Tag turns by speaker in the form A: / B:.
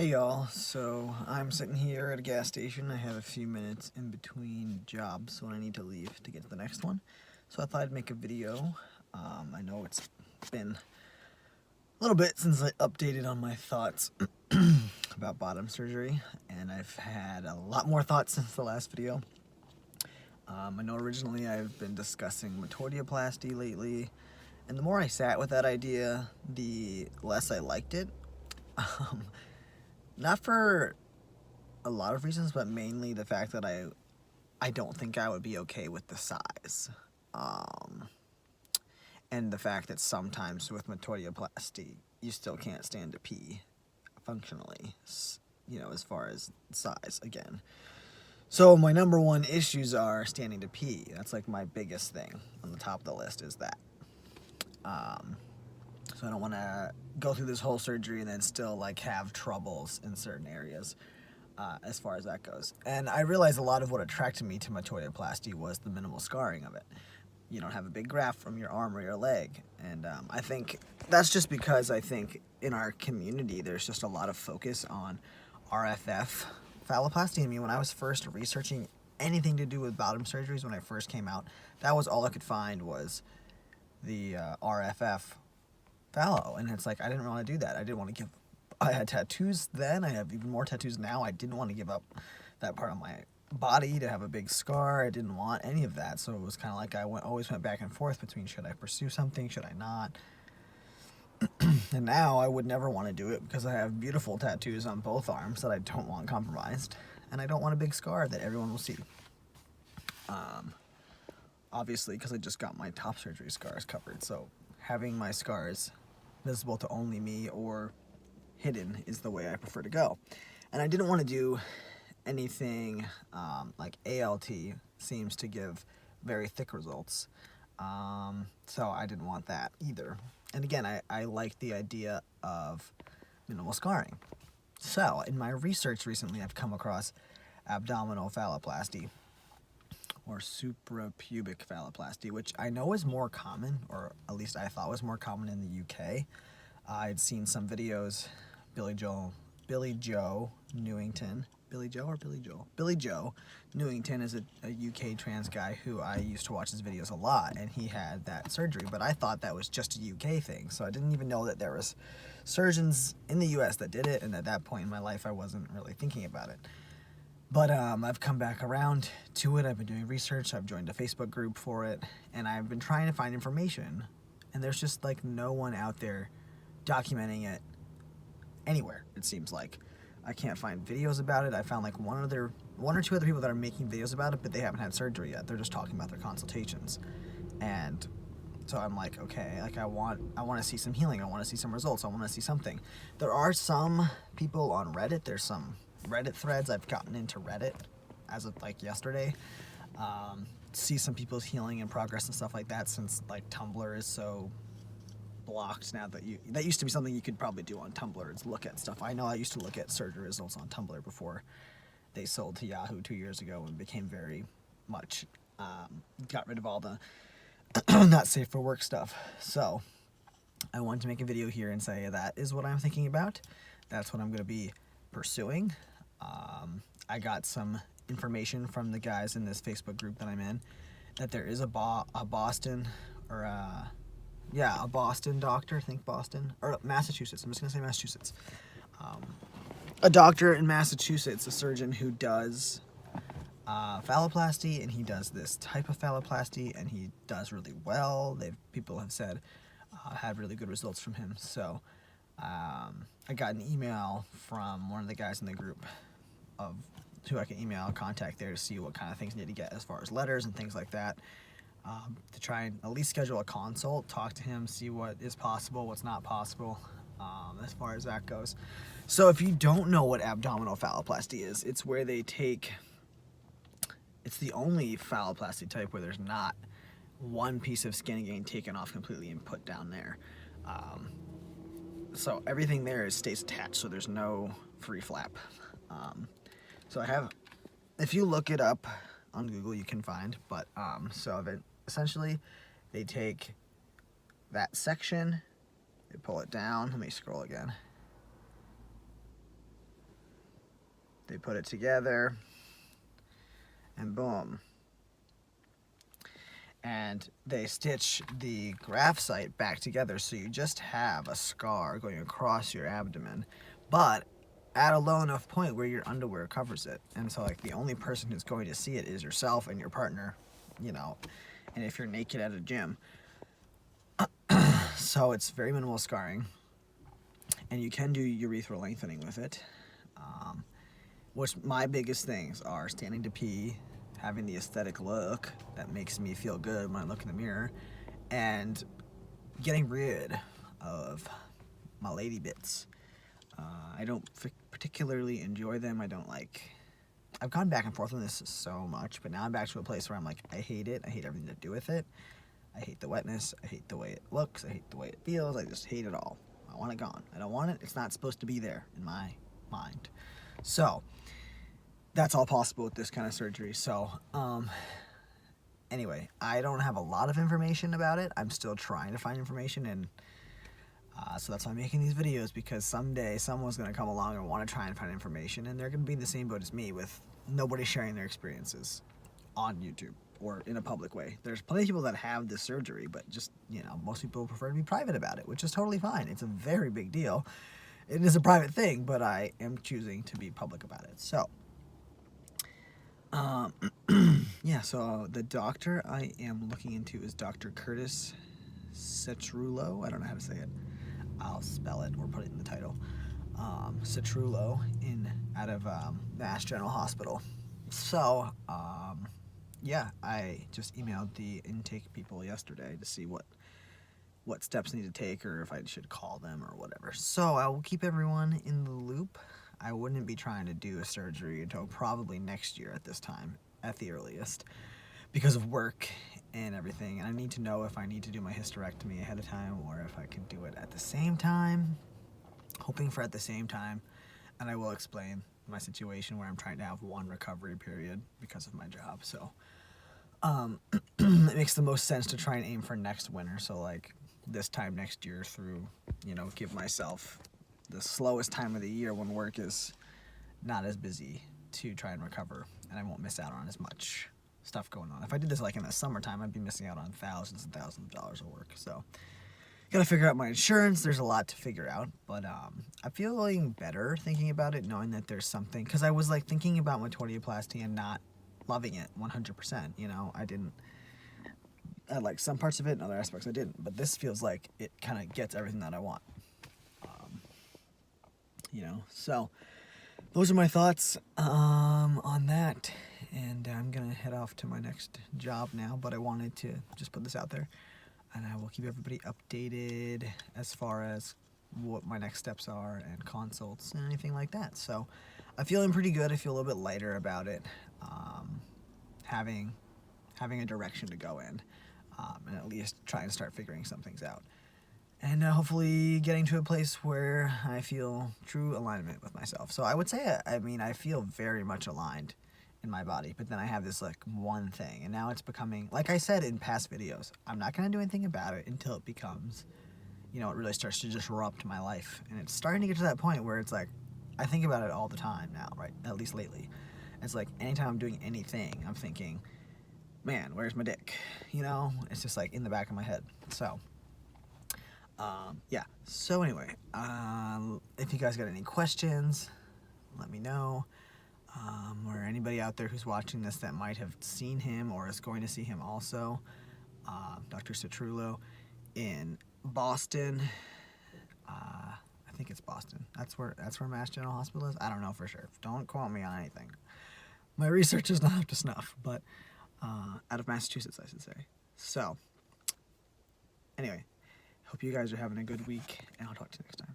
A: Hey y'all, so I'm sitting here at a gas station. I have a few minutes in between jobs when I need to leave to get to the next one. So I thought I'd make a video. I know it's been a little bit since I updated on my thoughts about bottom surgery, and I've had a lot more thoughts since the last video. I know originally I've been discussing metoidioplasty lately, and the more I sat with that idea, the less I liked it. Not for a lot of reasons, but mainly the fact that I don't think I would be okay with the size. And the fact that sometimes with metoidioplasty, you still can't stand to pee functionally, as far as size again. So my number one issues are standing to pee. That's like my biggest thing on the top of the list is that. So I don't want to go through this whole surgery and then still like have troubles in certain areas as far as that goes. And I realized a lot of what attracted me to metoidioplasty was the minimal scarring of it. You don't have a big graft from your arm or your leg. And I think that's just because I think in our community there's just a lot of focus on RFF phalloplasty. I mean, when I was first researching anything to do with bottom surgeries when I first came out, that was all I could find was the RFF fallow, and it's like I didn't want to do that. I had tattoos then, I have even more tattoos now. I didn't want to give up that part of my body to have a big scar. I didn't want any of that, so it was kind of like I always went back and forth between should I pursue something, should I not. And now I would never want to do it because I have beautiful tattoos on both arms that I don't want compromised, and I don't want a big scar that everyone will see. Obviously, because I just got my top surgery scars covered, so having my scars visible to only me or hidden is the way I prefer to go. And I didn't want to do anything like ALT seems to give very thick results. So I didn't want that either. And again, I like the idea of minimal scarring. So in my research recently, I've come across abdominal phalloplasty or suprapubic phalloplasty, which I know is more common, or at least I thought was more common in the UK. I'd seen some videos, Billy Joe Newington. Billy Joe Newington is a UK trans guy who I used to watch his videos a lot, and he had that surgery, but I thought that was just a UK thing, so I didn't even know that there was surgeons in the US that did it, and at that point in my life I wasn't really thinking about it. But I've come back around to it. I've been doing research. I've joined a Facebook group for it, and I've been trying to find information. And there's just like no one out there documenting it anywhere, it seems like. I can't find videos about it. I found like one or two other people that are making videos about it, but they haven't had surgery yet. They're just talking about their consultations. And so I'm like, okay, like I want to see some healing. I want to see some results. I want to see something. There are some people on Reddit. There's some Reddit threads. I've gotten into Reddit as of like yesterday. See some people's healing and progress and stuff like that, since like Tumblr is so blocked now that used to be something you could probably do on Tumblr, is look at stuff. I know I used to look at surgery results on Tumblr before they sold to Yahoo 2 years ago and became very much got rid of all the not safe for work stuff. So I wanted to make a video here and say that is what I'm thinking about. That's what I'm going to be pursuing. I got some information from the guys in this Facebook group that I'm in that there is a Boston doctor, I think Boston, or Massachusetts, I'm just going to say Massachusetts. A doctor in Massachusetts, a surgeon who does phalloplasty, and he does this type of phalloplasty, and he does really well. People have said had really good results from him. So I got an email from one of the guys in the group of who I can email contact there to see what kind of things I need to get as far as letters and things like that, to try and at least schedule a consult, talk to him, see what is possible, what's not possible, as far as that goes. So if you don't know what abdominal phalloplasty is, it's where it's the only phalloplasty type where there's not one piece of skin getting taken off completely and put down there. So everything there stays attached, so there's no free flap. So if you look it up on Google, you can find, but essentially they take that section, they pull it down. Let me scroll again. They put it together, and boom. And they stitch the graft site back together, so you just have a scar going across your abdomen, but at a low enough point where your underwear covers it. And so like the only person who's going to see it is yourself and your partner, you know, and if you're naked at a gym. So it's very minimal scarring, and you can do urethral lengthening with it. Which my biggest things are standing to pee, having the aesthetic look that makes me feel good when I look in the mirror, and getting rid of my lady bits. I don't particularly enjoy them. I've gone back and forth on this so much, but now I'm back to a place where I'm like, I hate it. I hate everything to do with it. I hate the wetness. I hate the way it looks. I hate the way it feels. I just hate it all. I want it gone. I don't want it. It's not supposed to be there in my mind. So that's all possible with this kind of surgery. So anyway, I don't have a lot of information about it. I'm still trying to find information, and so that's why I'm making these videos, because someday someone's going to come along and want to try and find information, and they're going to be in the same boat as me with nobody sharing their experiences on YouTube or in a public way. There's plenty of people that have this surgery, but just, you know, most people prefer to be private about it, which is totally fine. It's a very big deal. It is a private thing, but I am choosing to be public about it. So yeah, so the doctor I am looking into is Dr. Curtis Cetrulo. I don't know how to say it. I'll spell it or put it in the title. Cetrulo out of Mass General Hospital. So yeah, I just emailed the intake people yesterday to see what steps I need to take, or if I should call them or whatever. So I will keep everyone in the loop. I wouldn't be trying to do a surgery until probably next year at this time, at the earliest, because of work and everything. And I need to know if I need to do my hysterectomy ahead of time or if I can do it at the same time. Hoping for at the same time. And I will explain my situation where I'm trying to have one recovery period because of my job. So it makes the most sense to try and aim for next winter. So like this time next year through, you know, give myself the slowest time of the year when work is not as busy to try and recover, and I won't miss out on as much stuff going on. If I did this like in the summertime, I'd be missing out on thousands and thousands of dollars of work. So gotta figure out my insurance. There's a lot to figure out, but I'm feeling better thinking about it, knowing that there's something, because I was like thinking about my tortioplasty and not loving it 100%. You know, I like some parts of it and other aspects I didn't, but this feels like it kind of gets everything that I want. You know, so those are my thoughts on that, and I'm gonna head off to my next job now, but I wanted to just put this out there, and I will keep everybody updated as far as what my next steps are and consults and anything like that. So I'm feeling pretty good. I feel a little bit lighter about it, having a direction to go in, and at least try and start figuring some things out. And hopefully getting to a place where I feel true alignment with myself. So I would say, I mean, I feel very much aligned in my body, but then I have this like one thing, and now it's becoming, like I said in past videos, I'm not going to do anything about it until it becomes, you know, it really starts to disrupt my life. And it's starting to get to that point where it's like, I think about it all the time now, right? At least lately. It's like anytime I'm doing anything, I'm thinking, man, where's my dick? You know, it's just like in the back of my head. So yeah, so anyway, if you guys got any questions, let me know, or anybody out there who's watching this that might have seen him or is going to see him also, Dr. Cetrulo in Boston. I think it's Boston. That's where Mass General Hospital is. I don't know for sure. Don't quote me on anything. My research is not up to snuff, but out of Massachusetts, I should say. So anyway, hope you guys are having a good week, and I'll talk to you next time.